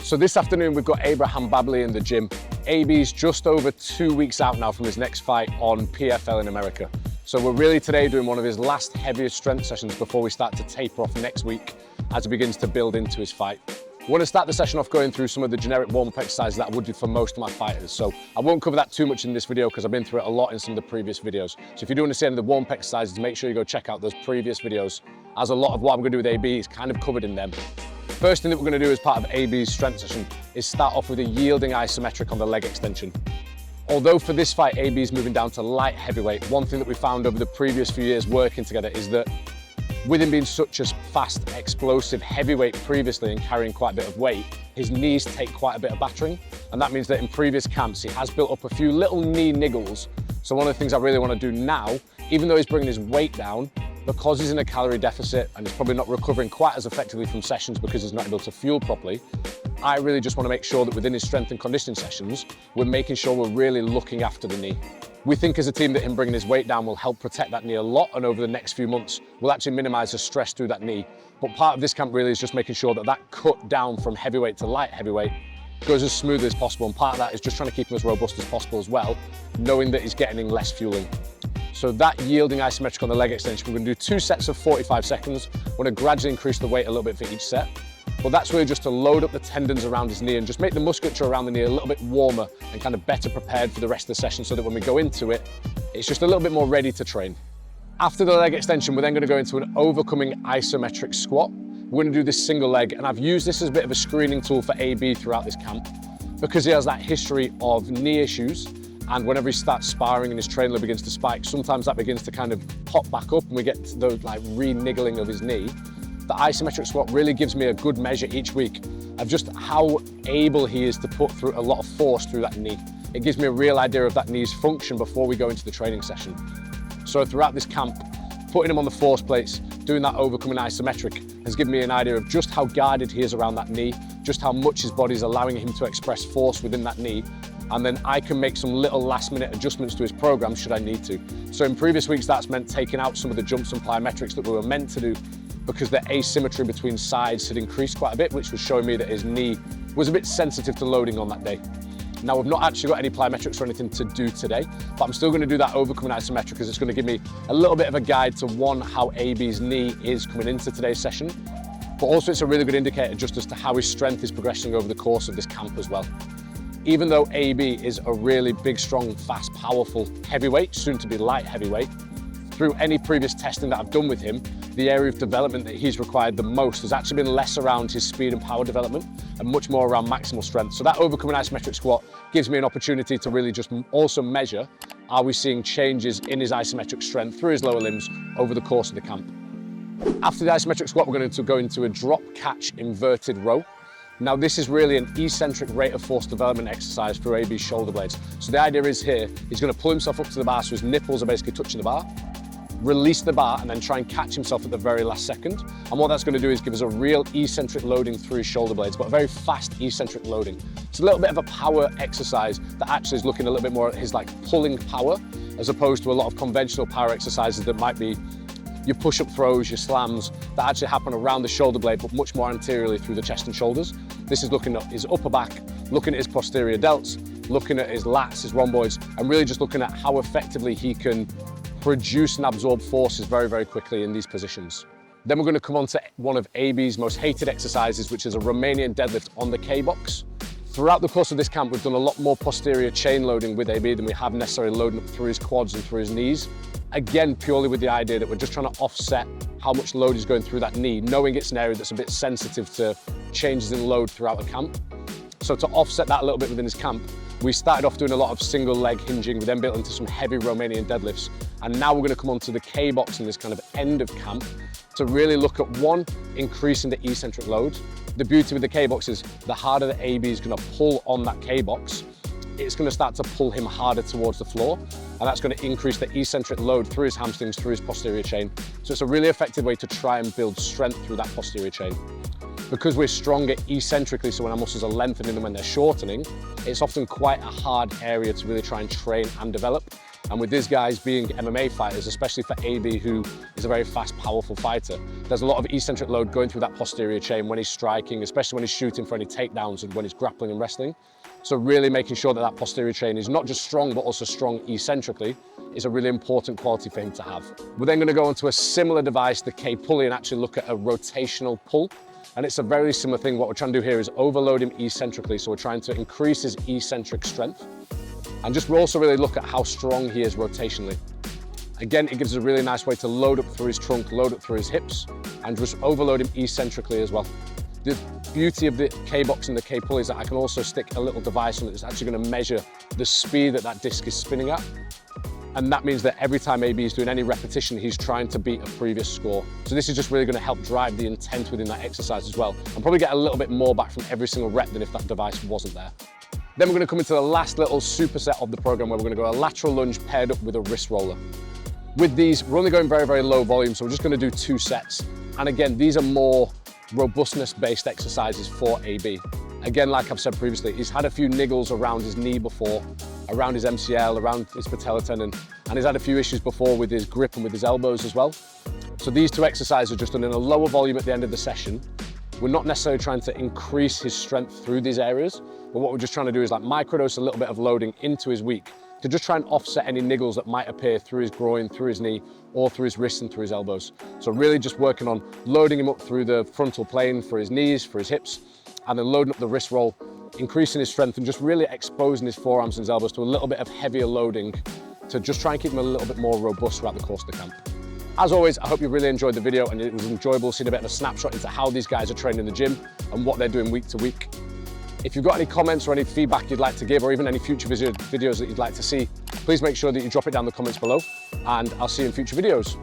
So this afternoon we've got Abraham Babley in the gym. AB's just over 2 weeks out now from his next fight on PFL in America. So we're really today doing one of his last heaviest strength sessions before we start to taper off next week as he begins to build into his fight. I want to start the session off going through some of the generic warm-up exercises that I would do for most of my fighters. So I won't cover that too much in this video because I've been through it a lot in some of the previous videos. So if you do want to see any of the warm-up exercises, make sure you go check out those previous videos, as a lot of what I'm going to do with AB is kind of covered in them. First thing that we're going to do as part of AB's strength session is start off with a yielding isometric on the leg extension. Although for this fight AB is moving down to light heavyweight, one thing that we found over the previous few years working together is that with him being such a fast, explosive heavyweight previously and carrying quite a bit of weight, his knees take quite a bit of battering. And that means that in previous camps, he has built up a few little knee niggles. So one of the things I really want to do now, even though he's bringing his weight down, because he's in a calorie deficit and he's probably not recovering quite as effectively from sessions because he's not able to fuel properly, I really just want to make sure that within his strength and conditioning sessions, we're making sure we're really looking after the knee. We think as a team that him bringing his weight down will help protect that knee a lot, and over the next few months, we'll actually minimize the stress through that knee. But part of this camp really is just making sure that that cut down from heavyweight to light heavyweight goes as smoothly as possible. And part of that is just trying to keep him as robust as possible as well, knowing that he's getting less fueling. So that yielding isometric on the leg extension, we're going to do 2 sets of 45 seconds. We're going to gradually increase the weight a little bit for each set. But that's really just to load up the tendons around his knee and just make the musculature around the knee a little bit warmer and kind of better prepared for the rest of the session, so that when we go into it, it's just a little bit more ready to train. After the leg extension, we're then going to go into an overcoming isometric squat. We're going to do this single leg, and I've used this as a bit of a screening tool for AB throughout this camp because he has that history of knee issues. And whenever he starts sparring and his trainer begins to spike, sometimes that begins to kind of pop back up and we get those like re-niggling of his knee. The isometric squat really gives me a good measure each week of just how able he is to put through a lot of force through that knee. It gives me a real idea of that knee's function before we go into the training session. So throughout this camp, putting him on the force plates, doing that overcoming isometric has given me an idea of just how guarded he is around that knee, just how much his body's allowing him to express force within that knee. And then I can make some little last minute adjustments to his program should I need to. So in previous weeks, that's meant taking out some of the jumps and plyometrics that we were meant to do because the asymmetry between sides had increased quite a bit, which was showing me that his knee was a bit sensitive to loading on that day. Now, we've not actually got any plyometrics or anything to do today, but I'm still going to do that overcoming isometric because it's going to give me a little bit of a guide to one, how AB's knee is coming into today's session, but also it's a really good indicator just as to how his strength is progressing over the course of this camp as well. Even though AB is a really big, strong, fast, powerful heavyweight, soon to be light heavyweight, through any previous testing that I've done with him, the area of development that he's required the most has actually been less around his speed and power development and much more around maximal strength. So that overcoming isometric squat gives me an opportunity to really just also measure, are we seeing changes in his isometric strength through his lower limbs over the course of the camp. After the isometric squat, we're going to go into a drop catch inverted row. Now this is really an eccentric rate of force development exercise for AB's shoulder blades. So the idea is here, he's going to pull himself up to the bar so his nipples are basically touching the bar, release the bar and then try and catch himself at the very last second. And what that's going to do is give us a real eccentric loading through his shoulder blades, but a very fast eccentric loading. It's a little bit of a power exercise that actually is looking a little bit more at his like pulling power, as opposed to a lot of conventional power exercises that might be your push-up throws, your slams, that actually happen around the shoulder blade, but much more anteriorly through the chest and shoulders. This is looking at his upper back, looking at his posterior delts, looking at his lats, his rhomboids, and really just looking at how effectively he can produce and absorb forces very, very quickly in these positions. Then we're going to come on to one of AB's most hated exercises, which is a Romanian deadlift on the K-box. Throughout the course of this camp, we've done a lot more posterior chain loading with AB than we have necessarily loading up through his quads and through his knees. Again, purely with the idea that we're just trying to offset how much load is going through that knee, knowing it's an area that's a bit sensitive to changes in load throughout the camp. So to offset that a little bit within his camp, we started off doing a lot of single leg hinging, we then built into some heavy Romanian deadlifts. And now we're going to come on to the K-box in this kind of end of camp to really look at one, increasing the eccentric load. The beauty with the K-box is the harder the AB is going to pull on that K-box, it's going to start to pull him harder towards the floor, and that's going to increase the eccentric load through his hamstrings, through his posterior chain. So it's a really effective way to try and build strength through that posterior chain. Because we're stronger eccentrically, so when our muscles are lengthening and when they're shortening, it's often quite a hard area to really try and train and develop. And with these guys being MMA fighters, especially for AB, who is a very fast, powerful fighter, there's a lot of eccentric load going through that posterior chain when he's striking, especially when he's shooting for any takedowns and when he's grappling and wrestling. So really making sure that that posterior chain is not just strong, but also strong eccentrically is a really important quality for him to have. We're then going to go onto a similar device, the K pulley, and actually look at a rotational pull. And it's a very similar thing. What we're trying to do here is overload him eccentrically. So we're trying to increase his eccentric strength. And just we'll also really look at how strong he is rotationally. Again, it gives us a really nice way to load up through his trunk, load up through his hips, and just overload him eccentrically as well. The beauty of the K-box and the K-pulley is that I can also stick a little device on it that's actually going to measure the speed that that disc is spinning at. And that means that every time AB is doing any repetition, he's trying to beat a previous score. So this is just really going to help drive the intent within that exercise as well, and probably get a little bit more back from every single rep than if that device wasn't there. Then we're going to come into the last little superset of the program, where we're going to go a lateral lunge paired up with a wrist roller. With these, we're only going very, very low volume, so we're just going to do 2 sets. And again, these are more robustness-based exercises for AB. Again, like I've said previously, he's had a few niggles around his knee before, around his MCL, around his patella tendon, and he's had a few issues before with his grip and with his elbows as well. So these 2 exercises are just done in a lower volume at the end of the session. We're not necessarily trying to increase his strength through these areas, but what we're just trying to do is like microdose a little bit of loading into his week to just try and offset any niggles that might appear through his groin, through his knee, or through his wrists and through his elbows. So really just working on loading him up through the frontal plane for his knees, for his hips, and then loading up the wrist roll, increasing his strength and just really exposing his forearms and his elbows to a little bit of heavier loading to just try and keep him a little bit more robust throughout the course of the camp. As always, I hope you really enjoyed the video and it was enjoyable seeing a bit of a snapshot into how these guys are training in the gym and what they're doing week to week. If you've got any comments or any feedback you'd like to give, or even any future videos that you'd like to see, please make sure that you drop it down in the comments below, and I'll see you in future videos.